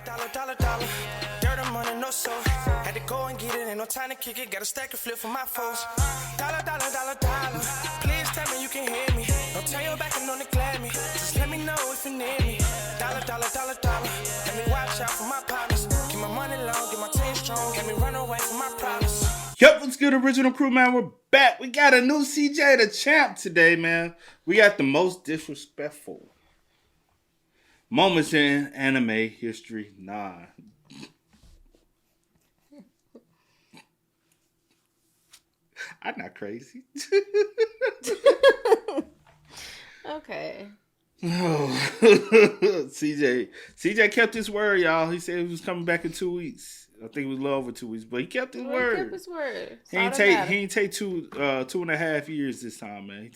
Dollar. Dirt and money, no soul. Had to go and get it, ain't no time to kick it. Got a stack of flip for my foes. Dollar. Please tell me you can hear me. Don't turn your back and don't neglect me. Just let me know if you need me. Dollar. Let me watch out for my partners. Keep my money long, get my team strong. Let me run away from my problems. Yep, what's good, original crew, man? We're back. We got a new CJ the Champ today, man. We got the most disrespectful moments in anime history. Nah. I'm not crazy. Okay. Oh. CJ kept his word, y'all. He said he was coming back in 2 weeks. I think it was a little over 2 weeks, but he kept his word. He kept his word. He ain't take 2.5 years this time, man.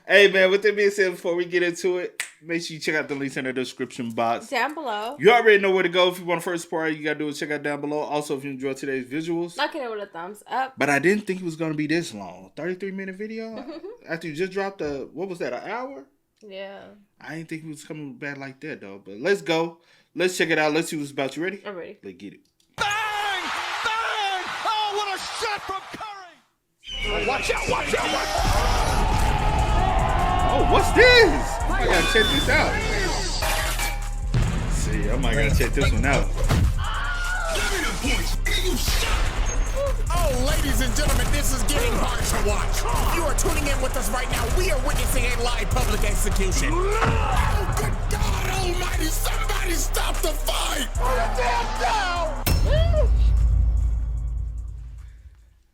Hey, man, with that being said, before we get into it, make sure you check out the links in the description box. Down below. You already know where to go. If you want the first part, you got to do is check out down below. Also, if you enjoyed today's visuals. Knock it with a thumbs up. But I didn't think it was going to be this long. 33-minute video? After you just dropped what was that, an hour? Yeah. I didn't think it was coming back like that, though. But let's go. Let's check it out. Let's see what's about. You ready? I'm ready. Let's get it. Bang! Oh, what a shot from Curry! Watch out! Oh, what's this? I gotta check this out. See, I might gotta check this one out. Oh, ladies and gentlemen, this is getting hard to watch. You are tuning in with us right now. We are witnessing a live public execution. Oh, good God almighty, somebody stop the fight!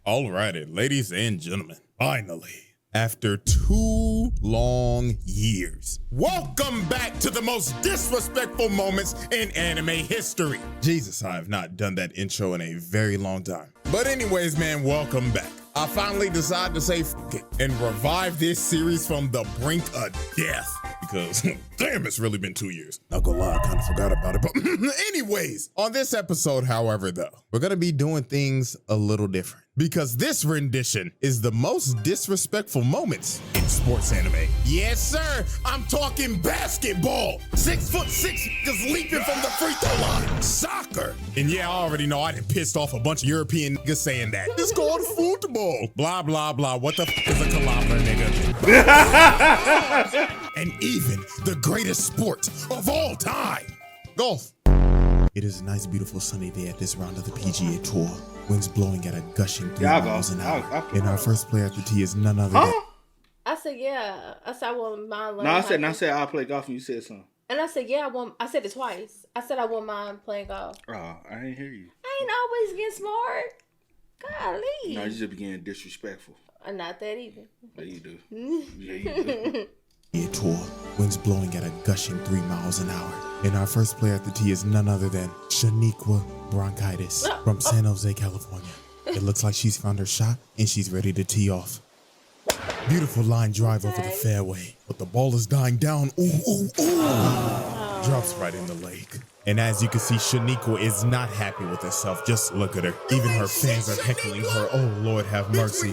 Alrighty, ladies and gentlemen, finally, after 2 long years, welcome back to the most disrespectful moments in anime history. Jesus, I have not done that intro in a very long time. But anyways, man, welcome back. I finally decided to say f it and revive this series from the brink of death. Because, damn, it's really been 2 years. Not gonna lie, I kind of forgot about it. But anyways, on this episode, however, though, we're gonna be doing things a little different. Because this rendition is the most disrespectful moments in sports anime. Yes, sir, I'm talking basketball. 6'6" niggas leaping from the free throw line. Soccer. And yeah, I already know I done pissed off a bunch of European niggas saying that. It's called football. Blah, blah, blah. What the f is a kilometer, nigga? And even the greatest sport of all time, golf. It is a nice, beautiful sunny day at this round of the PGA Tour. Winds blowing at a gushing 3 miles an hour. And our first player at the tee is none other than... I said, yeah. I said, I wouldn't mind learning. No, I said I'll play golf and you said something. And I said, yeah, I said it twice. I said I wouldn't mind playing golf. Oh, I didn't hear you. I ain't always getting smart. Golly. No, you just began disrespectful. Not that either. Yeah, you do. Yeah, you do. Tour, winds blowing at a gushing 3 miles an hour. And our first player at the tee is none other than Shaniqua Bronchitis from San Jose, California. It looks like she's found her shot and she's ready to tee off. Beautiful line drive over the fairway, but the ball is dying down. Ooh. Drops right in the lake. And as you can see, Shaniqua is not happy with herself. Just look at her. Even her fans are heckling her. Oh, Lord have mercy.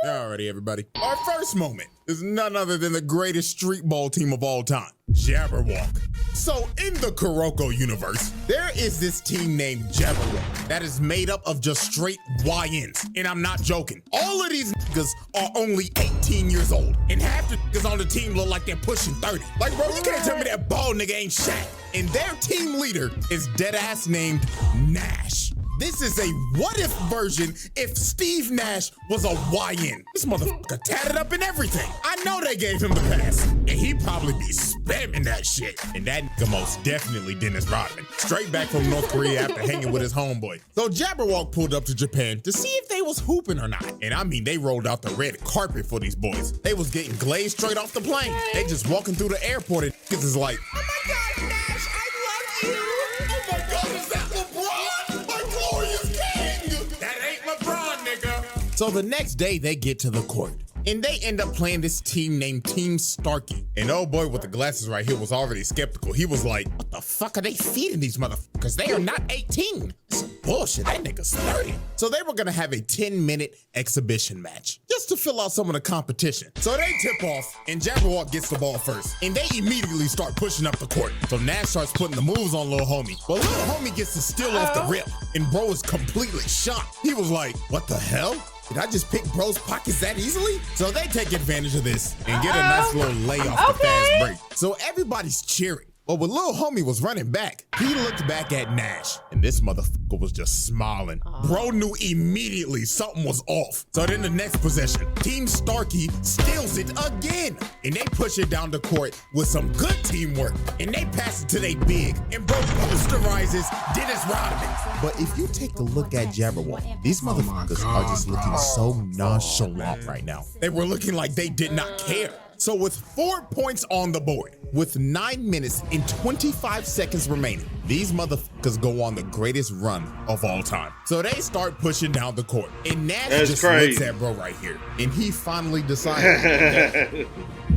Alrighty, everybody. Our first moment is none other than the greatest street ball team of all time, Jabberwock. So in the Kuroko universe, there is this team named Jabberwock that is made up of just straight YNs. And I'm not joking. All of these niggas are only 18 years old. And half the niggas on the team look like they're pushing 30. Like, bro, you can't tell me that bald nigga ain't Shaq. And their team leader is deadass named Nash. This is a what-if version if Steve Nash was a YN. This motherfucker tatted up and everything. I know they gave him the pass. And he'd probably be spamming that shit. And that nigga most definitely Dennis Rodman. Straight back from North Korea after hanging with his homeboy. So Jabberwock pulled up to Japan to see if they was hooping or not. And I mean, they rolled out the red carpet for these boys. They was getting glazed straight off the plane. They just walking through the airport and niggas is like, oh my God, Nash, I love you. Oh my God, is that LeBron? My glorious king. That ain't LeBron, nigga. So the next day they get to the court. and they end up playing this team named Team Starkey. And oh boy with the glasses right here was already skeptical. He was like, what the fuck are they feeding these motherfuckers? They are not 18. Some bullshit, that nigga's 30. So they were gonna have a 10-minute exhibition match just to fill out some of the competition. So they tip off, and Jabberwock gets the ball first, and they immediately start pushing up the court. So Nash starts putting the moves on Lil Homie. But Lil Homie gets to steal off the rip, and bro is completely shocked. He was like, what the hell? Did I just pick bro's pockets that easily? So they take advantage of this and get a nice little layoff the fast break. So everybody's cheering. But when Lil Homie was running back, he looked back at Nash, and this motherfucker was just smiling. Bro knew immediately something was off. So then the next possession, Team Starkey steals it again, and they push it down the court with some good teamwork, and they pass it to they big, and bro posterizes Dennis Rodman. But if you take a look at Jabberwock, these motherfuckers are just looking so nonchalant right now. They were looking like they did not care. So with 4 points on the board, with 9 minutes and 25 seconds remaining, these motherfuckers go on the greatest run of all time. So they start pushing down the court, and Nash just looks at bro right here, and he finally decided.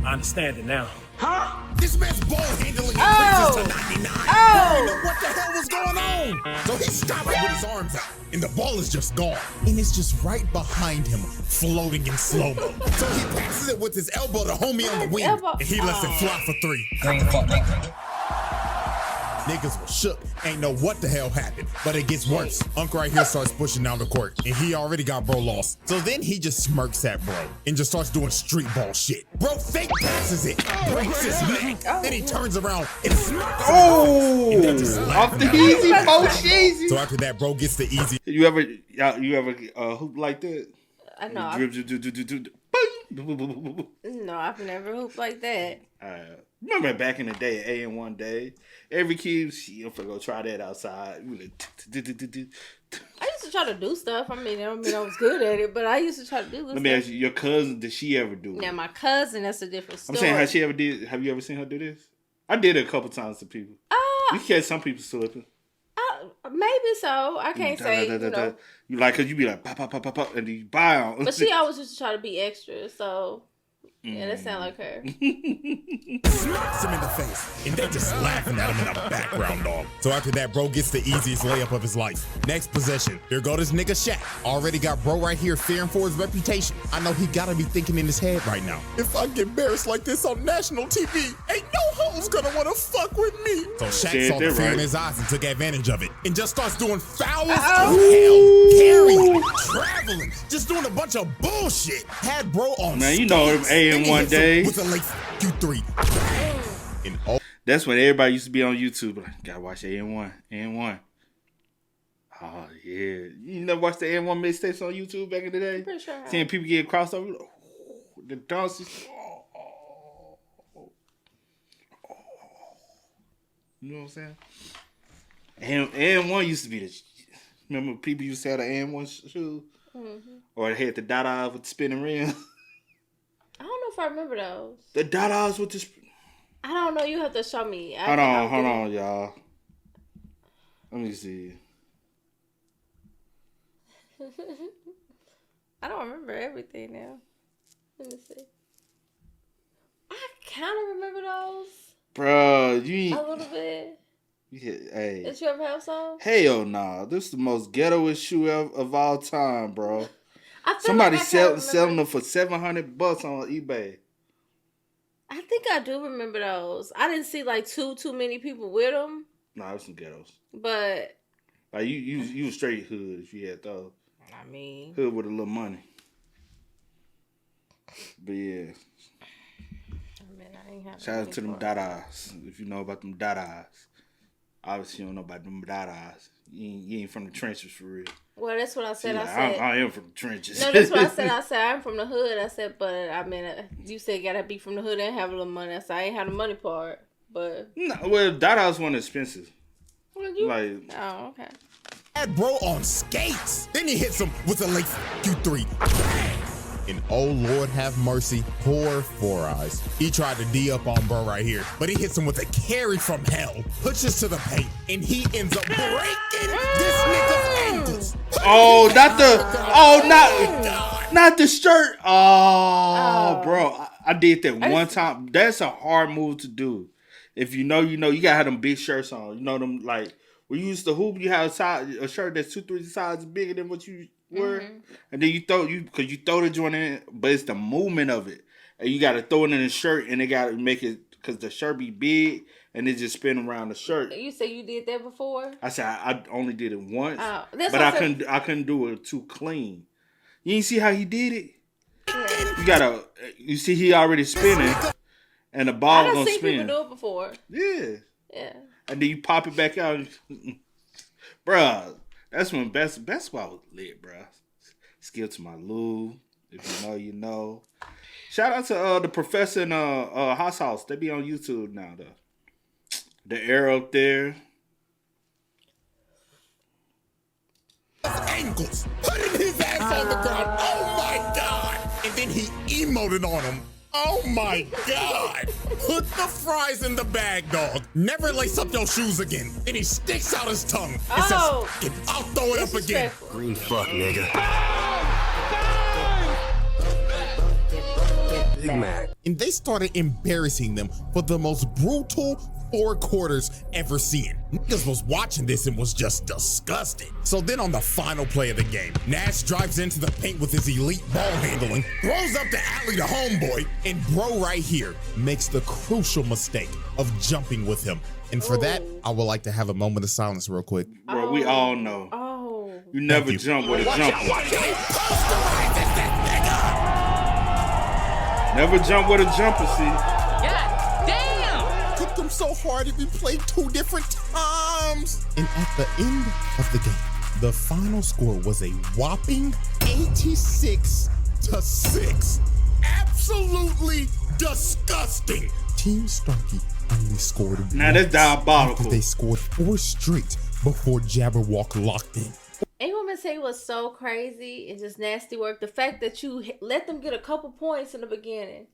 I understand it now. Huh? This man's ball handling increases to 99. I don't know what the hell was going on. So he stops with his arms out, and the ball is just gone. And it's just right behind him, floating in slow-mo. So he passes it with his elbow to Homie on the wing, and he lets it fly for 3. Niggas were shook, ain't know what the hell happened, but it gets worse. Unc right here starts pushing down the court, and he already got bro lost. So then he just smirks at bro, and just starts doing street ball shit. Bro fake passes it, breaks his neck, then he turns around and smacks and they just off the easy, easy. So after that, bro gets the easy. You ever hoop like that? I know. No, I've never hooped like that. Remember back in the day, A&1 day, every kid, I'm finna go try that outside. I used to try to do stuff. I mean, I don't mean I was good at it, but I used to try to do this. Let me ask you, your cousin, did she ever do it? Now, my cousin, that's a different story. I'm saying, has she ever did? Have you ever seen her do this? I did it a couple times to people. You catch some people slipping. Maybe so. I can't say, you know. You like, cause you be like, pop, pop, pop, pop, pop, and you buy on. But she always used to try to be extra, so... Yeah, that sound like her. Smacks him in the face, and they just laughing at him in the background, dog. So after that, bro gets the easiest layup of his life. Next possession, here go this nigga Shaq. Already got bro right here fearing for his reputation. I know he gotta be thinking in his head right now, if I get embarrassed like this on national TV, ain't no hoes gonna wanna fuck with me. So Shaq saw the fear in his eyes and took advantage of it, and just starts doing fouls of hell, carrying, traveling, just doing a bunch of bullshit. Had bro on man, you know him A&1 day. With a late Q3. That's when everybody used to be on YouTube. Like, gotta watch A&1. A&1. Oh, yeah. You never watched the A&1 mixtapes on YouTube back in the day? I'm pretty sure. Seeing people get crossed over. Like, the dances. You know what I'm saying? A&1 used to be the... Remember people used to have the A&1 shoes? Mm-hmm. Or they had the Dada with the spinning rims? I don't know if I remember those. The Dadas with the... I don't know. You have to show me. Hold on, y'all. Let me see. I don't remember everything now. Let me see. I kind of remember those. Bro, you... A little bit. Hey. Did you ever have some? Hell nah. This is the most ghettoest shoe of all time, bro. Somebody selling them for $700 on eBay. I think I do remember those. I didn't see like too many people with them. Nah, it was some ghettos. But like you was straight hood if you had those. I mean, hood with a little money. But yeah. I ain't have shout out to them Dadas. If you know about them Dadas. Obviously, you don't know about them Dadas. You ain't from the trenches for real. Well, that's what I said. I am from the trenches. No, that's what I said. I said I'm from the hood. I said, but I mean, you said gotta be from the hood and have a little money. I said I ain't have the money part, but no. Well, Dadas wasn't expensive. Well, oh, okay. Had bro on skates. Then he hits him with a late Q3. And oh Lord have mercy, poor Four Eyes. He tried to D up on bro right here, but he hits him with a carry from hell, pushes to the paint, and he ends up breaking this nigga's ankles. Oh, not the, Not the shirt. Oh, bro. I did that one time. That's a hard move to do. If you know, you gotta have them big shirts on. You know them like when you used to hoop, you have a shirt that's 2-3 sizes bigger than what you were, and then you throw the joint in, but it's the movement of it, and you gotta throw it in the shirt, and they gotta make it because the shirt be big, and it just spin around the shirt. You say you did that before? I said I only did it once, but I couldn't do it too clean. You ain't see how he did it? Yeah. You see he already spinning, and the ball gonna spin. I've seen people do it before. Yeah. And then you pop it back out. Bruh, that's when basketball was lit, bruh. Skill to my Lou. If you know, you know. Shout out to the professor in House House. They be on YouTube now, though. The arrow up there. Ankles, putting his ass on the ground. Oh my God! And then he emoted on him. Oh my God! Put the fries in the bag, dog. Never lace up your shoes again. Then he sticks out his tongue and says, I'll throw it up again. Green fuck, nigga. Big Mac. And they started embarrassing them for the most brutal 4 quarters ever seen. Niggas was watching this and was just disgusted. So then on the final play of the game, Nash drives into the paint with his elite ball handling, throws up the alley to homeboy, and bro right here makes the crucial mistake of jumping with him. And for that, I would like to have a moment of silence real quick. Bro, we all know. You never jump with a jumper. Never jump with a jumper, see? So hard if we played 2 different times. And at the end of the game, the final score was a whopping 86-6. Absolutely disgusting. Team Starkey only scored now that's diabolical. After they scored 4 straight before Jabberwock locked in. Ain't woman say was so crazy and just nasty work. The fact that you let them get a couple points in the beginning,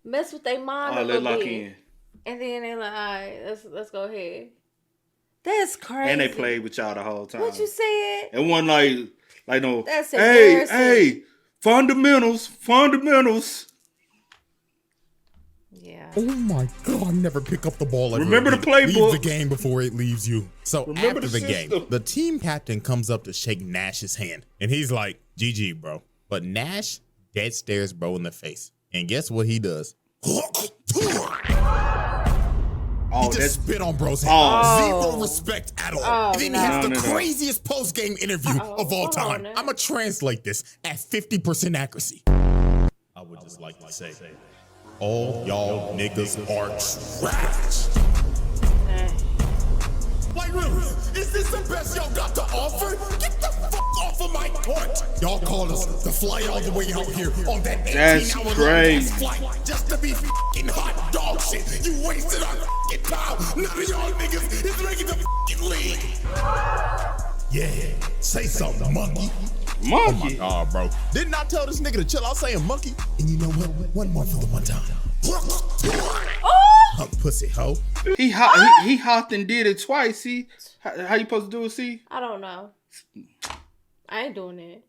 mess with their mind a little bit. In. And then they're like, all right, let's go ahead. That's crazy. And they played with y'all the whole time. What you said? It wasn't like no, that's embarrassing. Hey, fundamentals. Yeah. Oh my God, never pick up the ball. Remember the playbook. Leave the game before it leaves you. So remember after the game, the team captain comes up to shake Nash's hand. And he's like, GG, bro. But Nash dead stares bro in the face. And guess what he does? He just spit on bro's head. Zero respect at all. And then he has the craziest post-game interview of all time. I'm going to translate this at 50% accuracy. I would just like to say, all y'all niggas are trash. Like really, is this the best y'all got to offer? Get the fuck off of my court. Y'all called us to fly all the way out here on that 18-hour flight just to be fucking hot dog shit. You wasted our fucking time. None of y'all niggas is making the fucking league. Yeah, say something, monkey. Monkey? Oh my God, bro. Didn't I tell this nigga to chill out saying monkey? And you know what? One more for the one time. Pussy hoe. He hopped and did it twice. See how you supposed to do it? See? I don't know. I ain't doing it.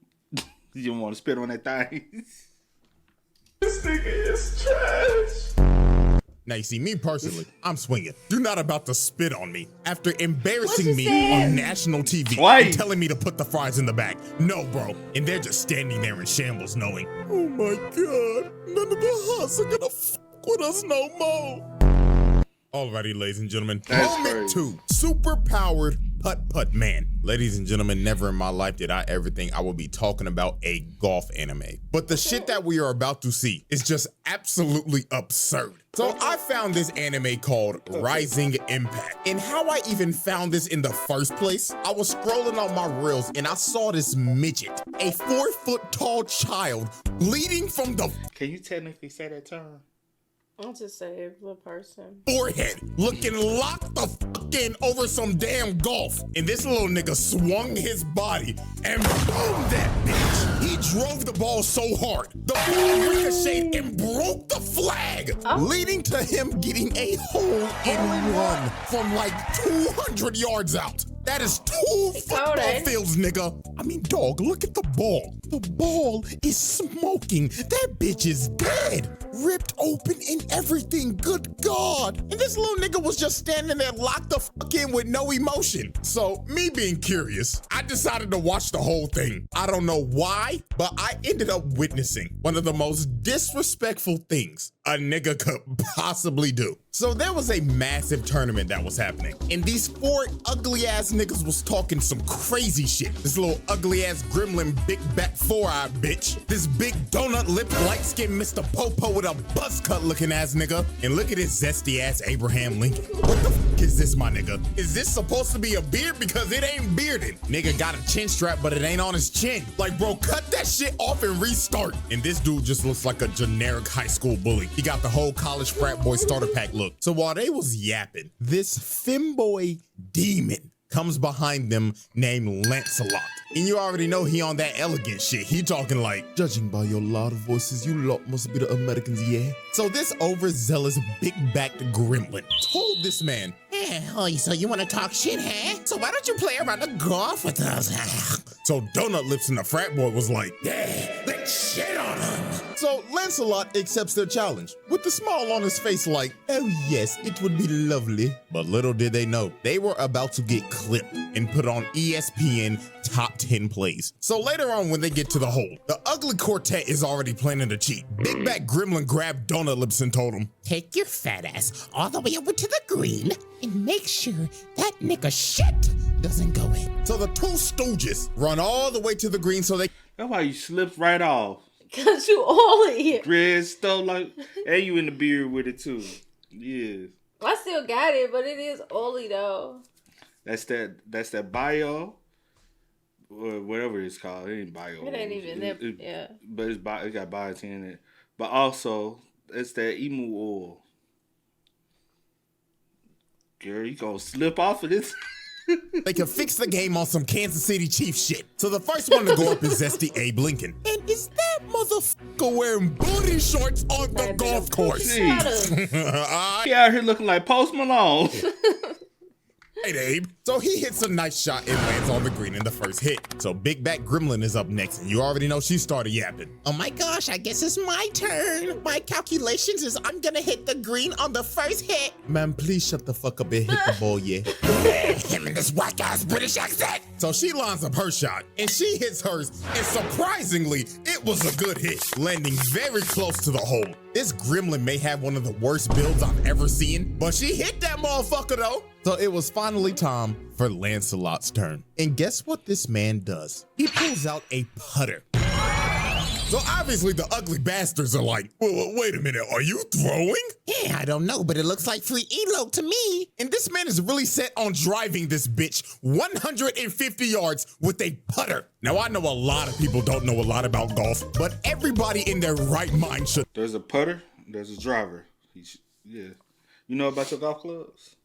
You don't want to spit on that thing. This nigga is trash. Now you see me personally, I'm swinging. You're not about to spit on me after embarrassing me on national TV and telling me to put the fries in the bag. No, bro. And they're just standing there in shambles knowing, oh my God, none of the Huts are gonna fuck with us no more. Alrighty, ladies and gentlemen. Moment 2, super powered putt man. Ladies and gentlemen, never in my life did I ever think I would be talking about a golf anime. But the shit that we are about to see is just absolutely absurd. So I found this anime called Rising Impact. And how I even found this in the first place, I was scrolling on my reels and I saw this midget, a 4-foot tall child, bleeding from the Can you technically say that term? I'll just say the person. Forehead, looking locked the fuck in over some damn golf. And this little nigga swung his body and boom that bitch. He drove the ball so hard, the ball ricocheted and broke the flag, leading to him getting a hole-in-one from like 200 yards out. That is 2 football fields, nigga. I mean, dog, look at the ball. The ball is smoking. That bitch is dead. Ripped open and everything. Good God. And this little nigga was just standing there locked the fuck in with no emotion. So me being curious, I decided to watch the whole thing. I don't know why, but I ended up witnessing one of the most disrespectful things a nigga could possibly do. So there was a massive tournament that was happening, and these 4 ugly ass niggas was talking some crazy shit. This little ugly ass gremlin, big back 4-eyed bitch. This big donut lip, light skinned Mr. Popo with a buzz cut looking ass nigga. And look at this zesty ass Abraham Lincoln. What the fuck is this, my nigga? Is this supposed to be a beard? Because it ain't bearded. Nigga got a chin strap, but it ain't on his chin. Like, bro, cut that shit off and restart. And this dude just looks like a generic high school bully. He got the whole college frat boy starter pack look. So while they was yapping, this femboy demon comes behind them named Lancelot. And you already know he on that elegant shit. He talking like, Judging by your loud voices, you lot must be the Americans, yeah? so this overzealous big-backed gremlin told this man, oh, so you want to talk shit, huh? So why don't you play around the golf with us? So Donut Lips and the frat boy was like, yeah, let's shit on him. So Lancelot accepts their challenge with a smile on his face like, oh yes, it would be lovely. But little did they know, they were about to get clipped and put on ESPN top 10 plays. So later on when they get to the hole, the ugly quartet is already planning to cheat. Big Back Gremlin grabbed Donut Lips and told him, take your fat ass all the way over to the green and make sure that nigga shit doesn't go in. So the 2 stooges run all the way to the green so they... That's why you slipped right off. Cause you oily. Red stuff like, and you in the beard with it too. Yeah. I still got it, but it is oily though. That's that bio, or whatever it's called. It ain't bio. It ain't even that. Yeah. But it got biotin in it. But also, it's that emu oil. Girl, you gonna slip off of this? They can fix the game on some Kansas City Chiefs shit. So the first one to go up is Zesty Abe Lincoln. And is that motherfucker wearing booty shorts on the golf course? He out here looking like Post Malone. Right, Abe. So he hits a nice shot and lands on the green in the first hit. So Big Back Gremlin is up next, and you already know she started yapping. Oh my gosh, I guess it's my turn. My calculations is I'm gonna hit the green on the first hit. Man, please shut the fuck up and hit the ball, yeah? Him and this white guy's British accent. So she lines up her shot, and she hits hers, and surprisingly, it was a good hit, landing very close to the hole. This gremlin may have one of the worst builds I've ever seen, but she hit that motherfucker though. So it was finally time for Lancelot's turn. And guess what this man does? He pulls out a putter. So obviously the ugly bastards are like, well, wait a minute, are you throwing? Yeah, I don't know, but it looks like free elo to me. And this man is really set on driving this bitch 150 yards with a putter. Now I know a lot of people don't know a lot about golf, but everybody in their right mind should. There's a putter, there's a driver. Yeah. You know about your golf clubs?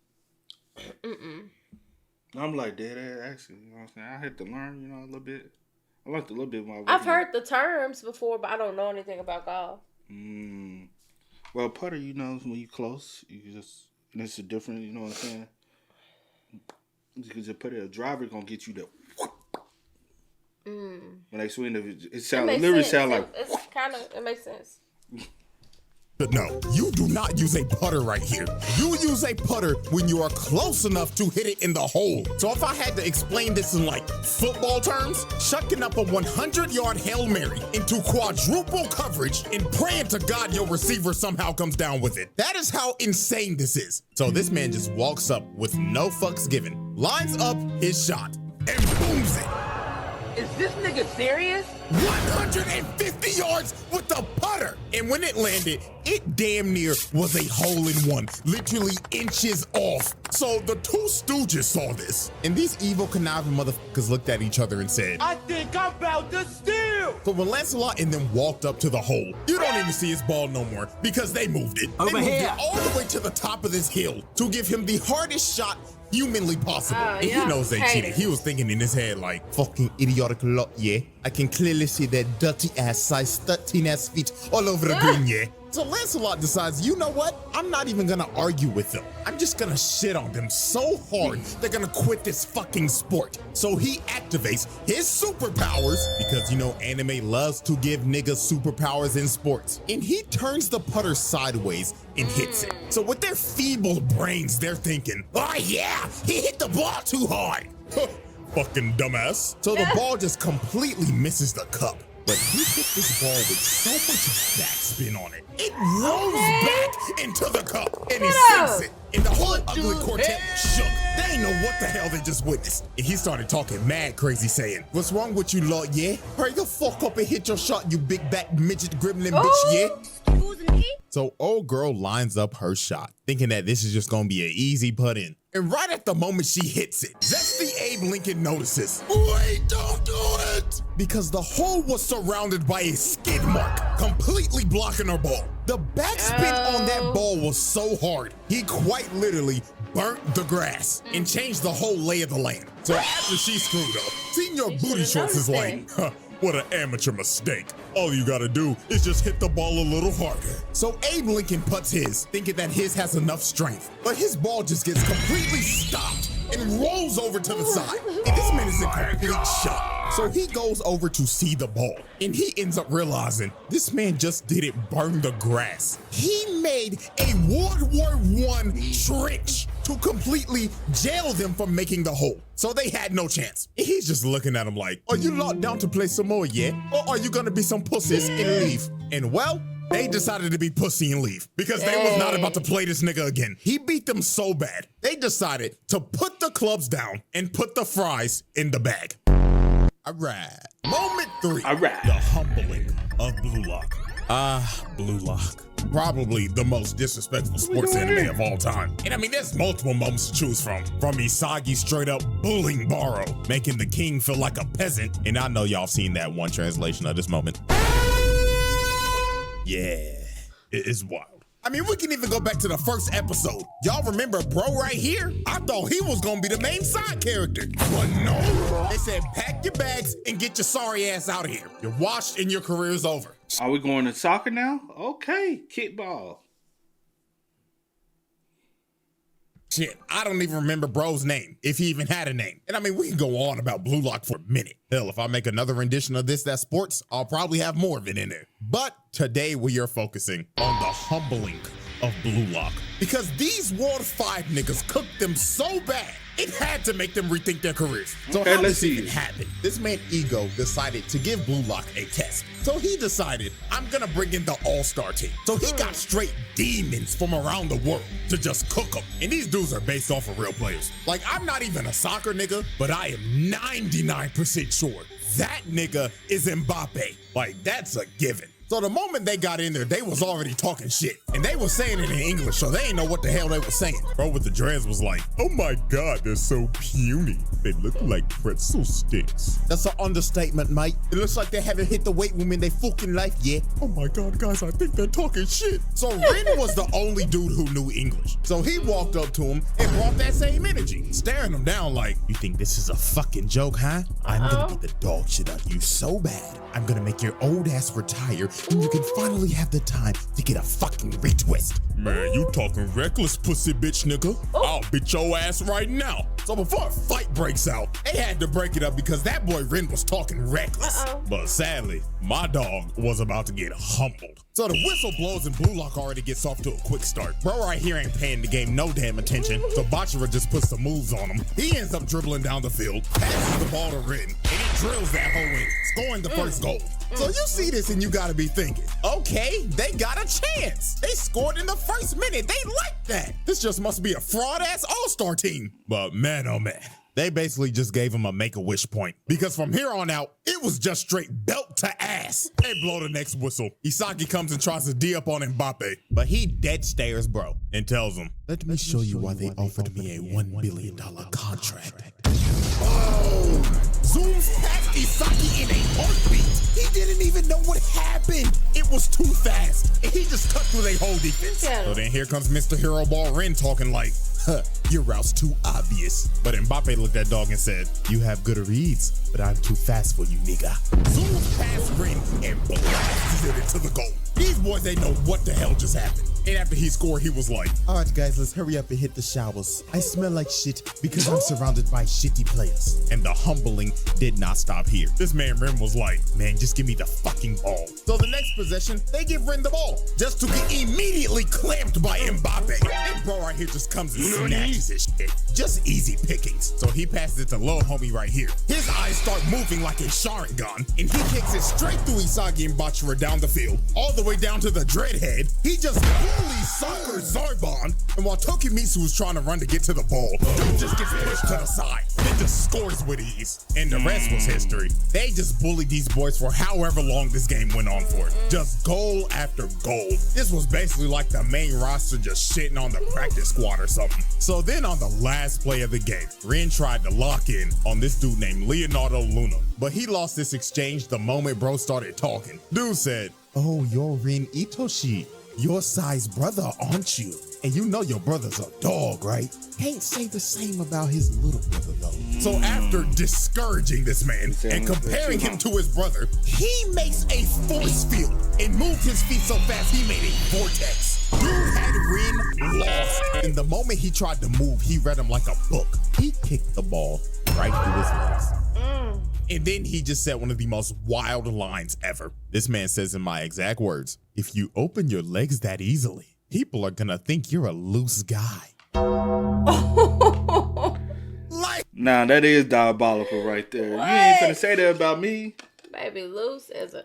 I'm like dead ass actually. You know what I'm saying? I had to learn, a little bit. I learned a little bit more. I've heard the terms before, but I don't know anything about golf. Well, putter, when you close, you just, it's a different, you know what I'm saying? Because the putter, a driver gonna get you the. When they swing, it literally sound like. It makes sense. But no, you do not use a putter right here. You use a putter when you are close enough to hit it in the hole. So if I had to explain this in like football terms, chucking up a 100-yard Hail Mary into quadruple coverage and praying to God your receiver somehow comes down with it. That is how insane this is. So this man just walks up with no fucks given, lines up his shot, and booms it. Is this nigga serious? 150 yards with the putter. And when it landed, it damn near was a hole-in-one, literally inches off. So the 2 stooges saw this, and these evil conniving motherfuckers looked at each other and said, I think I'm about to steal. but when Lancelot and them walked up to the hole, you don't even see his ball no more because they moved it. Over they moved here. it all the way to the top of this hill to give him the hardest shot humanly possible. And he knows they cheated. He was thinking in his head like, Fucking idiotic lot, yeah? I can clearly see their dirty ass size 13 ass feet all over the green, yeah? So Lancelot decides, you know what? I'm not even gonna argue with them. I'm just gonna shit on them so hard they're gonna quit this fucking sport. So he activates his superpowers, because you know anime loves to give niggas superpowers in sports. And he turns the putter sideways and hits it. So with their feeble brains, they're thinking, oh yeah, he hit the ball too hard. Fucking dumbass. So the ball just completely misses the cup. But he hit this ball with so much backspin on it. It rolls back into the cup and he sinks it. And the whole ugly quartet shook. They ain't know what the hell they just witnessed. And he started talking mad crazy, saying, what's wrong with you, Lord, yeah? Hurry the fuck up and hit your shot, you big back midget gremlin bitch, yeah? Excuse me? So old girl lines up her shot, thinking that this is just gonna be an easy put in. And right at the moment she hits it, Zesty Abe Lincoln notices, wait, don't do it! Because the hole was surrounded by a skid mark, completely blocking her ball. The backspin on that ball was so hard, he quite literally burnt the grass and changed the whole lay of the land. So after she screwed up, Senior Booty Shorts is like, huh, what an amateur mistake. All you gotta do is just hit the ball a little harder. So Abe Lincoln puts his, thinking that his has enough strength, but his ball just gets completely stopped and rolls over to the side. And this man is in complete shock. So he goes over to see the ball, and he ends up realizing this man just didn't burn the grass. He made a World War I trench to completely jail them from making the hole. So they had no chance. He's just looking at him like, are you locked down to play some more yet? Or are you gonna be some pussies and leave? And well, they decided to be pussy and leave because they was not about to play this nigga again. He beat them so bad, they decided to put the clubs down and put the fries in the bag. All right. Moment 3. All right. The humbling of Blue Lock. Blue Lock. Probably the most disrespectful sports anime of all time. And I mean, there's multiple moments to choose from. From Isagi straight up bullying Baro, making the king feel like a peasant. And I know y'all seen that one translation of this moment. Yeah, it is wild. I mean, we can even go back to the first episode. Y'all remember bro right here? I thought he was gonna be the main side character. But no, they said pack your bags and get your sorry ass out of here. You're washed and your career's over. Are we going to soccer now? Okay, kickball. Shit, I don't even remember bro's name, if he even had a name. And I mean, we can go on about Blue Lock for a minute. Hell, if I make another rendition of This That Sports, I'll probably have more of it in there. But today we are focusing on the humbling of Blue Lock. Because these World 5 niggas cooked them so bad, it had to make them rethink their careers. So okay, how let's this even see. happen? This man Ego decided to give Blue Lock a test. So he decided, I'm gonna bring in the all-star team. So he got straight demons from around the world to just cook them. And these dudes are based off of real players. Like, I'm not even a soccer nigga, but I am 99% sure that nigga is Mbappe. Like, that's a given. So the moment they got in there, they was already talking shit. And they was saying it in English, so they didn't know what the hell they were saying. Bro with the dreads was like, oh my God, they're so puny. They look like pretzel sticks. That's an understatement, mate. It looks like they haven't hit the weight room in their fucking life yet. Oh my God, guys, I think they're talking shit. So Rin was the only dude who knew English. So he walked up to him and brought that same energy, staring him down like, you think this is a fucking joke, huh? I'm gonna beat the dog shit out of you so bad. I'm gonna make your old ass retire and you can finally have the time to get a fucking retwist. Man, you talking reckless, pussy bitch nigga. I'll beat your ass right now. So before a fight breaks out, they had to break it up because that boy Rin was talking reckless. But sadly, my dog was about to get humbled. So the whistle blows and Blue Lock already gets off to a quick start. Bro right here ain't paying the game no damn attention, so Bachira just puts some moves on him. He ends up dribbling down the field, passes the ball to Rin, and he drills that hole in, scoring the first goal. So you see this and you gotta be thinking, okay, they got a chance. They scored in the first minute. They like that. This just must be a fraud-ass all-star team. But man, oh man, they basically just gave him a Make-A-Wish point. Because from here on out, it was just straight belt to ass. They blow the next whistle. Isagi comes and tries to D up on Mbappe, but he dead stares bro and tells him, let me show you why they offered me a $1 billion contract. Oh! Zooms past Isagi in a heartbeat. He didn't even know what happened. It was too fast. And he just cut through their whole defense. So then here comes Mr. Hero Ball Rin talking like, Your route's too obvious. But Mbappe looked at Dog and said, You have good reads, but I'm too fast for you, nigga. zooms past Ren and blasted it into the goal. These boys ain't know what the hell just happened. And after he scored, he was like, All right, guys, let's hurry up and hit the showers. I smell like shit because I'm surrounded by shitty players. and the humbling did not stop here. This man Ren was like, man, just give me the fucking ball. So the next possession, they give Ren the ball, just to get immediately clamped by Mbappe. And bro right here just comes and snatches his shit. Just easy pickings. So he passes it to little homie right here. His eyes start moving like a Sharingan, and he kicks it straight through Isagi and Bachira down the field, all the way down to the dreadhead. He just fully soccer Zarbon, and while Tokimitsu was trying to run to get to the ball, dude just gets pushed to the side, then just scores with ease. And the rest was history. They just bullied these boys for however long this game went on for. Just goal after goal. This was basically like the main roster just shitting on the practice squad or something. So then on the last play of the game, Ren tried to lock in on this dude named Leonardo Luna, but he lost this exchange the moment bro started talking. Dude said, Oh, you're Rin Itoshi. Your size brother, aren't you? And you know your brother's a dog, right? Can't say the same about his little brother, though. so after discouraging this man and comparing him to his brother, he makes a force field and moved his feet so fast he made a vortex. Dude had Ren lost. And the moment he tried to move, he read him like a book. He kicked the ball right through his legs. And then he just said one of the most wild lines ever. This man says in my exact words, If you open your legs that easily, people are gonna think you're a loose guy. like, Nah, that is diabolical right there. You ain't finna say that about me. Baby, loose as a.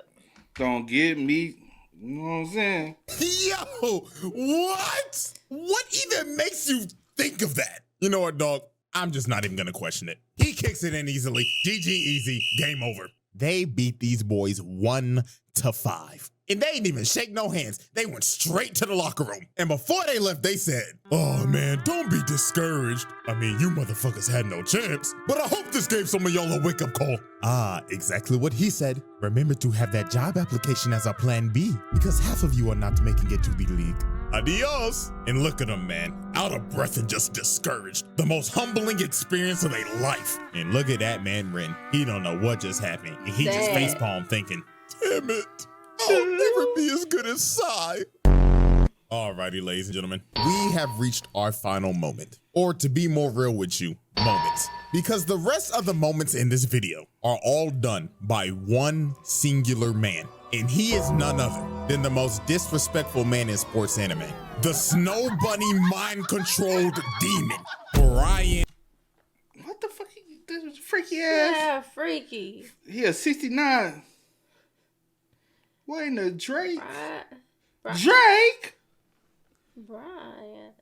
Don't get me. You know what I'm saying? yo, what? What even makes you think of that? You know what, dog? I'm just not even gonna question it. He kicks it in easily. GG easy. Game over. They beat these boys 1-5. And they didn't even shake no hands. They went straight to the locker room. And before they left, they said, oh man, don't be discouraged. I mean, you motherfuckers had no chance. But I hope this gave some of y'all a wake-up call. Ah, exactly what he said. Remember to have that job application as a plan B, because half of you are not making it to the league. Adios. And look at him, man. Out of breath and just discouraged. The most humbling experience of their life. And look at that man, Ren. He don't know what just happened. And he just Sad. facepalm thinking, damn it. I'll never be as good as Psy. Alrighty, ladies and gentlemen. We have reached our final moment. Or to be more real with you, moments. Because the rest of the moments in this video are all done by one singular man. And he is none other than the most disrespectful man in sports anime. The Snow Bunny mind-controlled demon, Brian. What the fuck? This was freaky ass. Yeah, freaky. He a 69. What in the Drake? Brian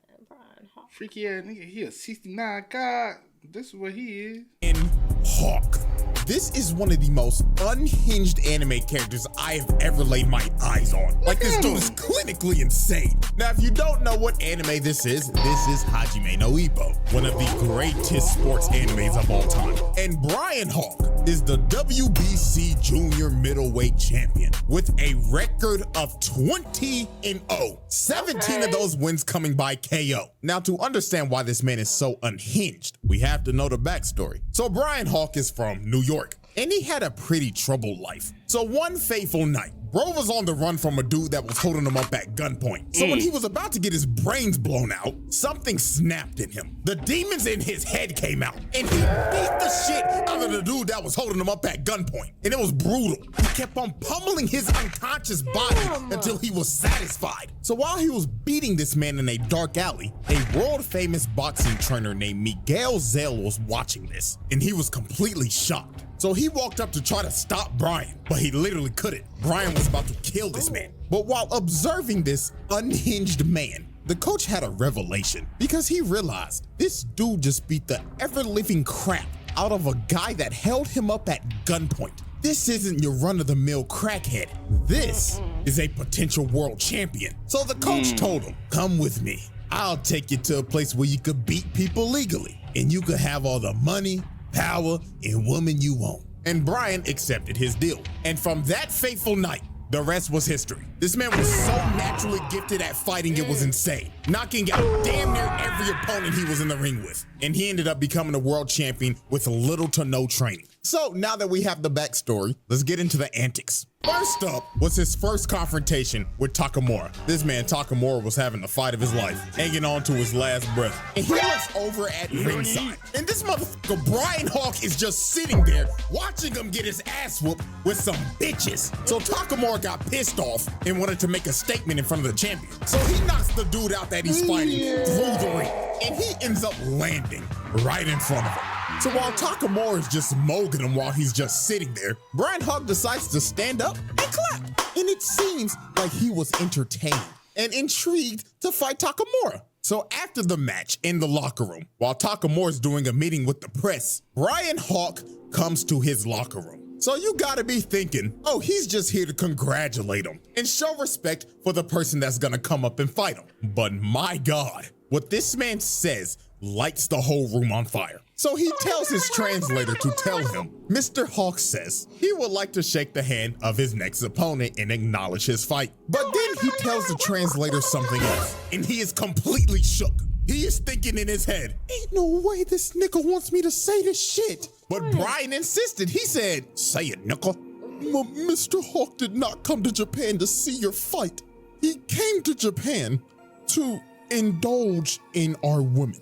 Hawk. Freaky ass nigga. He a 69. God, this is what he is. And Hawk. This is one of the most unhinged anime characters I have ever laid my eyes on. Like, this dude is clinically insane. Now, if you don't know what anime this is Hajime no Ippo, one of the greatest sports animes of all time. And Brian Hawk is the WBC Junior Middleweight Champion with a record of 20-0. 17 of those wins coming by KO. Now, to understand why this man is so unhinged, we have to know the backstory. So Brian Hawk is from New York, and he had a pretty troubled life. So one fateful night, bro was on the run from a dude that was holding him up at gunpoint. So when he was about to get his brains blown out, something snapped in him. The demons in his head came out, and he beat the shit out of the dude that was holding him up at gunpoint. And it was brutal. He kept on pummeling his unconscious body until he was satisfied. So while he was beating this man in a dark alley, a world-famous boxing trainer named Miguel Zell was watching this, and he was completely shocked. So he walked up to try to stop Brian, but he literally couldn't. Brian was about to kill this man. But while observing this unhinged man, the coach had a revelation because he realized this dude just beat the ever-living crap out of a guy that held him up at gunpoint. This isn't your run-of-the-mill crackhead. This is a potential world champion. So the coach told him, come with me. I'll take you to a place where you could beat people legally, and you could have all the money, power, and woman you want. And Brian accepted his deal. And from that fateful night, the rest was history. This man was so naturally gifted at fighting, it was insane. Knocking out damn near every opponent he was in the ring with. And he ended up becoming a world champion with little to no training. So now that we have the backstory, let's get into the antics. First up was his first confrontation with Takamura. This man Takamura was having the fight of his life, hanging on to his last breath. And he looks over at ringside. And this motherfucker, Brian Hawk, is just sitting there watching him get his ass whooped with some bitches. So Takamura got pissed off and wanted to make a statement in front of the champion. So he knocks the dude out that he's fighting through the ring. And he ends up landing right in front of him. So while Takamura is just mogging him while he's just sitting there, Brian Hawk decides to stand up and clap. And it seems like he was entertained and intrigued to fight Takamura. So after the match in the locker room, while Takamura is doing a meeting with the press, Brian Hawk comes to his locker room. So you gotta be thinking, oh, he's just here to congratulate him and show respect for the person that's gonna come up and fight him. But my God, what this man says lights the whole room on fire. So he tells his translator to tell him, Mr. Hawk says he would like to shake the hand of his next opponent and acknowledge his fight. But then he tells the translator something else, and he is completely shook. He is thinking in his head, ain't no way this nigga wants me to say this shit. But Brian insisted. He said, say it, nigga. Mr. Hawk did not come to Japan to see your fight. He came to Japan to indulge in our women.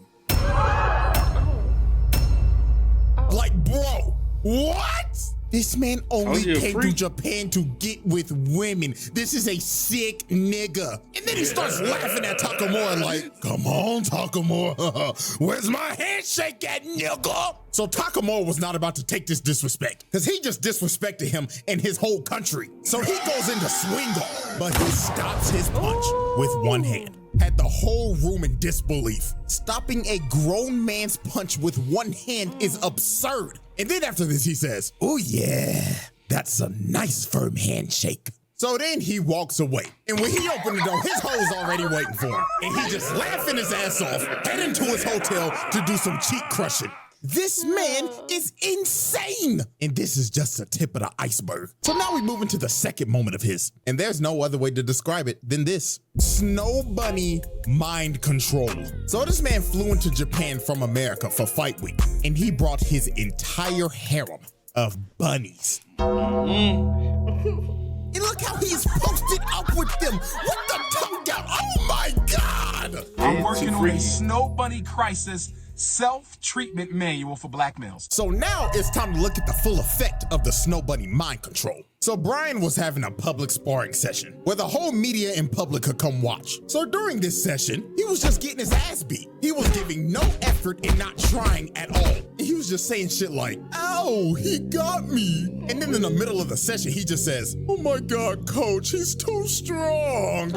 Like, bro, what? This man only came to Japan to get with women. This is a sick nigga. And then he starts laughing at Takamura like, come on, Takamura. Where's my handshake at, nigga? So Takamura was not about to take this disrespect because he just disrespected him and his whole country. So he goes into swing off, but he stops his punch with one hand. Had the whole room in disbelief. Stopping a grown man's punch with one hand is absurd. And then after this, he says, oh yeah, that's a nice firm handshake. So then he walks away. And when he opened the door, his hoe's already waiting for him. And he just laughing his ass off, heading to his hotel to do some cheek crushing. This man is insane. And this is just the tip of the iceberg. So now we move into the second moment of his. And there's no other way to describe it than this. Snow Bunny mind control. So this man flew into Japan from America for fight week. And he brought his entire harem of bunnies. And look how he's posted up with them with the tongue out. Oh my God. I'm working on a Snow Bunny crisis self-treatment manual for black males. So now it's time to look at the full effect of the Snow Bunny mind control. So Brian was having a public sparring session where the whole media and public could come watch. So during this session, he was just getting his ass beat. He was giving no effort and not trying at all. And he was just saying shit like, ow, he got me. And then in the middle of the session, he just says, oh my God, coach, he's too strong.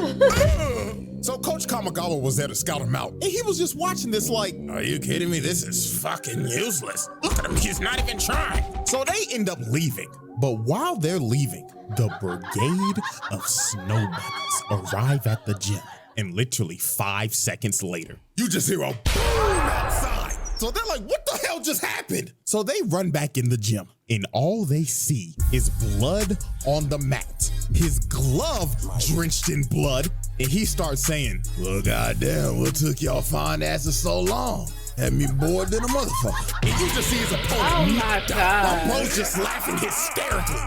So Coach Kamigawa was there to scout him out. And he was just watching this like, are you kidding me? This is fucking useless. Look at him, he's not even trying. So they end up leaving. But while they're leaving, the brigade of snow bunnies arrive at the gym. And literally 5 seconds later, you just hear a boom outside. So they're like, what the hell just happened? So they run back in the gym. And all they see is blood on the mat. His glove drenched in blood. And he starts saying, well, goddamn, what took y'all fine asses so long? Had me bored than a motherfucker. And you just see his opponent knocked out. While bro's just laughing hysterically.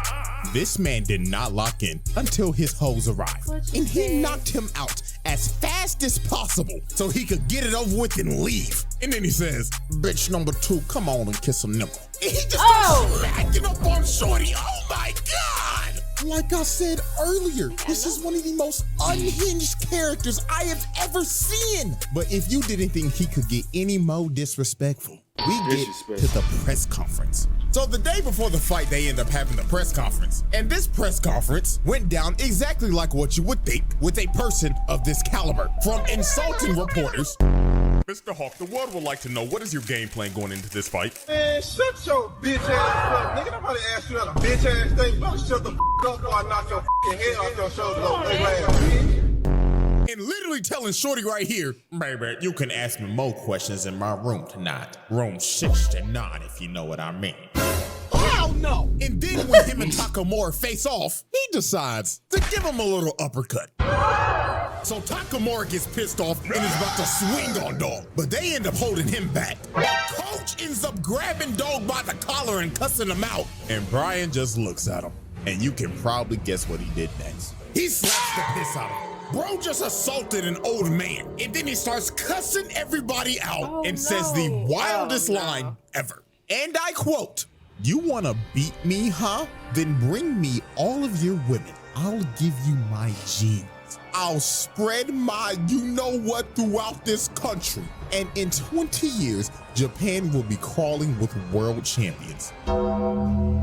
This man did not lock in until his hoes arrived. And he knocked him out as fast as possible so he could get it over with and leave. And then he says, bitch number 2, come on and kiss a nipple. And he just starts smacking up on Shorty. Oh my God! Like I said earlier, this is one of the most unhinged characters I have ever seen. But if you didn't think he could get any more disrespectful, we get to the press conference. So the day before the fight, they end up having the press conference. And this press conference went down exactly like what you would think with a person of this caliber. From insulting reporters, Mr. Hawk, the world would like to know, what is your game plan going into this fight? Man, shut your bitch ass up, nigga. Nobody asked you that a bitch ass thing. Better shut the up or I knock your head off your shoulders. And literally telling Shorty right here, baby, you can ask me more questions in my room tonight. Room 69, if you know what I mean. Hell no! And then when him and Takamura face off, he decides to give him a little uppercut. So Takamura gets pissed off and is about to swing on Dog, but they end up holding him back. Coach ends up grabbing Dog by the collar and cussing him out. And Brian just looks at him. And you can probably guess what he did next. He slaps the piss out of him. Bro just assaulted an old man, and then he starts cussing everybody out and says the wildest line ever. And I quote, "You wanna beat me, huh? Then bring me all of your women. I'll give you my genes. I'll spread my you-know-what throughout this country. And in 20 years, Japan will be crawling with world champions." I'm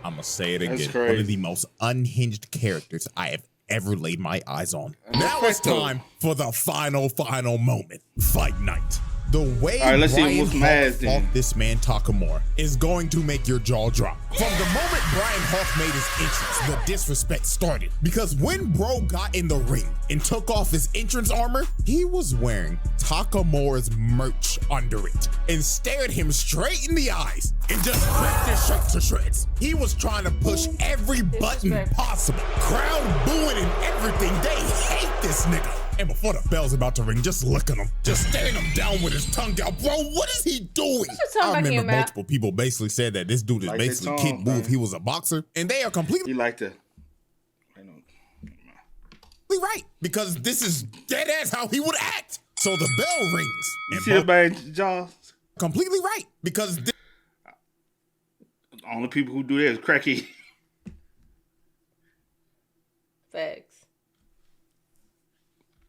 gonna say it again. One of the most unhinged characters I have ever laid my eyes on. Now it's time for the final moment. Fight night. The way Brian Hawk fought this man Takamura is going to make your jaw drop. From the moment Brian Hawk made his entrance, the disrespect started. Because when bro got in the ring and took off his entrance armor, he was wearing Takamura's merch under it and stared him straight in the eyes and just ripped his shirt to shreds. He was trying to push every button possible. Crowd booing and everything. They hate this nigga. And before the bell's about to ring, just look at him. Just staring him down with his tongue out. Bro, what is he doing? I remember multiple people basically said that this dude is basically Kid Buu if he was a boxer. And they are completely right. Because this is dead ass how he would act. So the bell rings. You see everybody, Jaws? Completely right. Because the only people who do that is cracky. Facts.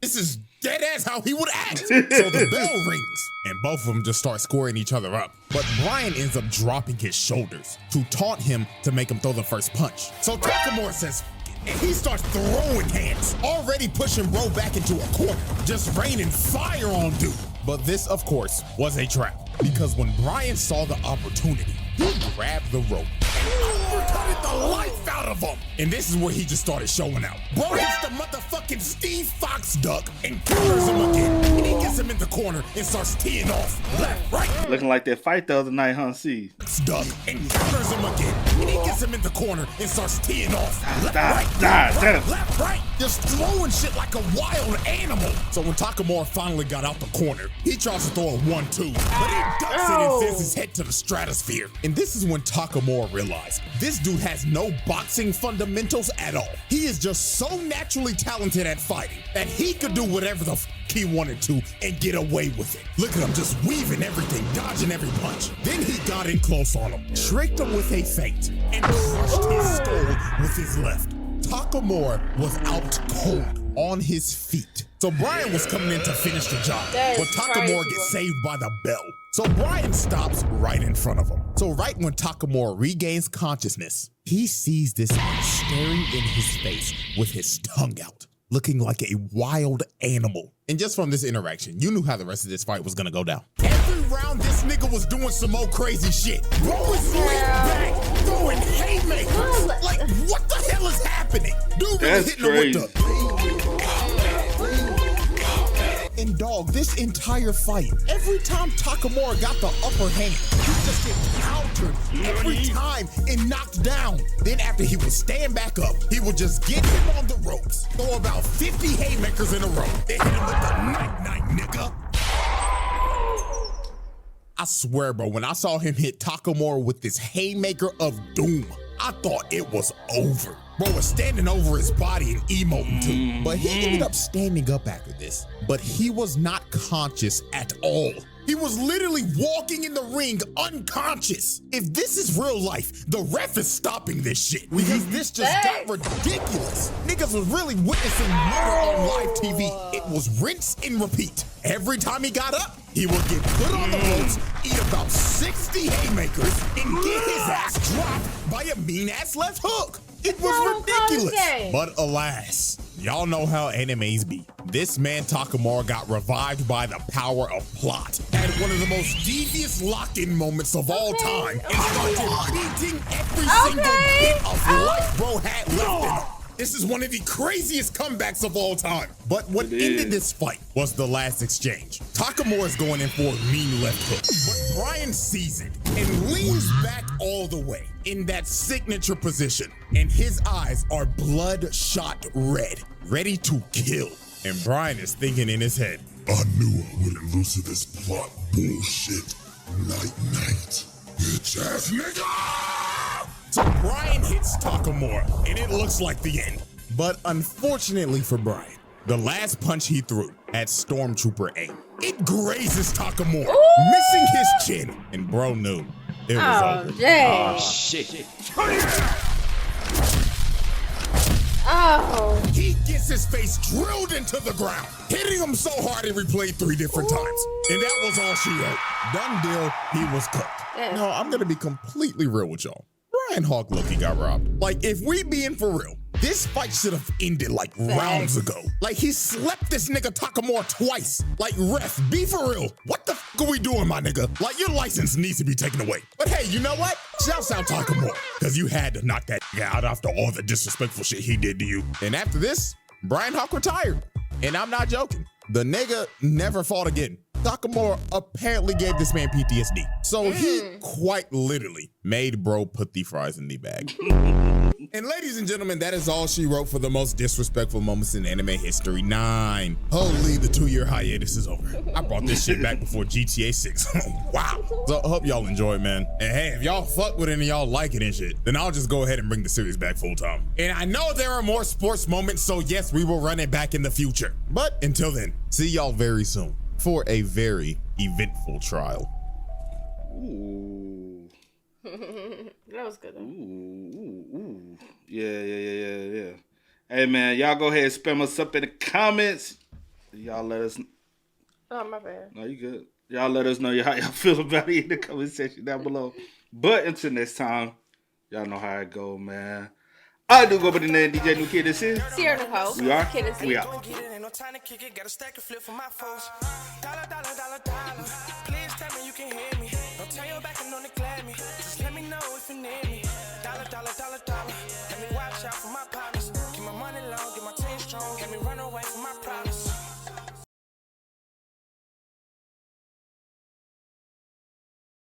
This is dead ass how he would act. So the bell rings and both of them just start squaring each other up. But Brian ends up dropping his shoulders to taunt him to make him throw the first punch. So Takamura says, and he starts throwing hands, already pushing bro back into a corner, just raining fire on dude. But this, of course, was a trap. Because when Brian saw the opportunity, he grabbed the rope and uppercutted the life out of him. And this is where he just started showing out. Bro hits the motherfucking Steve Fox duck and counters him again. And he gets him in the corner and starts teeing off. Left, right. Looking like that fight the other night, huh, C? Duck and counters him again. And he gets him in the corner and starts teeing off. Left, right. Just throwing shit like a wild animal. So when Takamura finally got out the corner, he tries to throw a 1-2. But he ducks it and sends his head to the stratosphere. And this is when Takamura realized this dude has no boxing fundamentals at all. He is just so naturally talented at fighting that he could do whatever the f he wanted to and get away with it. Look at him just weaving everything, dodging every punch. Then he got in close on him, tricked him with a feint, and crushed his skull with his left. Takamura was out cold on his feet. So Brian was coming in to finish the job, but Takamura gets saved by the bell. So Brian stops right in front of him. So right when Takamura regains consciousness, he sees this man staring in his face with his tongue out, looking like a wild animal. And just from this interaction, you knew how the rest of this fight was gonna go down. Every round, this nigga was doing some more crazy shit. Bro was leaning back, throwing haymakers. Like, what the hell is happening? Dude really hitting him with the... And dog, this entire fight, every time Takamura got the upper hand, he just get countered every time and knocked down. Then after he would stand back up, he would just get him on the ropes, throw about 50 haymakers in a row, and hit him with the night-night, nigga. I swear, bro, when I saw him hit Takamura with this haymaker of doom, I thought it was over. Bro was standing over his body and emoting too. But he ended up standing up after this. But he was not conscious at all. He was literally walking in the ring unconscious. If this is real life, the ref is stopping this shit. Because this just got ridiculous. Niggas was really witnessing murder on live TV. It was rinse and repeat. Every time he got up, he would get put on the ropes, eat about 60 haymakers, and get his ass dropped by a mean-ass left hook. It was ridiculous. But alas, y'all know how animes be. This man Takamura got revived by the power of plot. Had one of the most devious lock-in moments of all time. And started beating every single bit of life bro had left in him. This is one of the craziest comebacks of all time. But what ended this fight was the last exchange. Takamura's going in for a mean left hook. But Brian sees it and leans back all the way in that signature position, and his eyes are bloodshot red, ready to kill. And Brian is thinking in his head, I knew I wouldn't lose to this plot bullshit. Night, bitch ass nigga! So Brian hits Takamura, and it looks like the end. But unfortunately for Brian, the last punch he threw at Stormtrooper aim, it grazes Takamura, missing his chin. And bro knew it was over. Dang. Oh, shit. Oh. He gets his face drilled into the ground, hitting him so hard it replayed 3 different times. And that was all she wrote. Done deal, he was cooked. Yeah. No, I'm gonna be completely real with y'all. Brian Hawk Loki got robbed. Like, if we being for real, this fight should have ended like rounds ago. Like, he slept this nigga Takamura twice. Like, ref, be for real. What the f are we doing, my nigga? Like, your license needs to be taken away. But hey, you know what? Shouts out Takamura, because you had to knock that nigga out after all the disrespectful shit he did to you. And after this, Brian Hawk retired. And I'm not joking. The nigga never fought again. Takamura apparently gave this man PTSD. So he quite literally made bro put the fries in the bag. And ladies and gentlemen, that is all she wrote for the most disrespectful moments in anime history. 9. Holy, the 2-year hiatus is over. I brought this shit back before GTA 6. Wow. So I hope y'all enjoy it, man. And hey, if y'all fuck with it and y'all like it and shit, then I'll just go ahead and bring the series back full time. And I know there are more sports moments, so yes, we will run it back in the future. But until then, see y'all very soon for a very eventful trial. Ooh. That was good. Ooh. Yeah. Hey, man, y'all go ahead and spam us up in the comments. Y'all let us... Oh, my bad. No, you good. Y'all let us know how y'all feel about it in the comment section down below. But until next time, y'all know how it go, man. I do go by the name DJ New Kid. This is Sierra Nicole. We are. Kid and C. We out. Ain't no time to kick it, got a stack of flip for my folks. Dollar.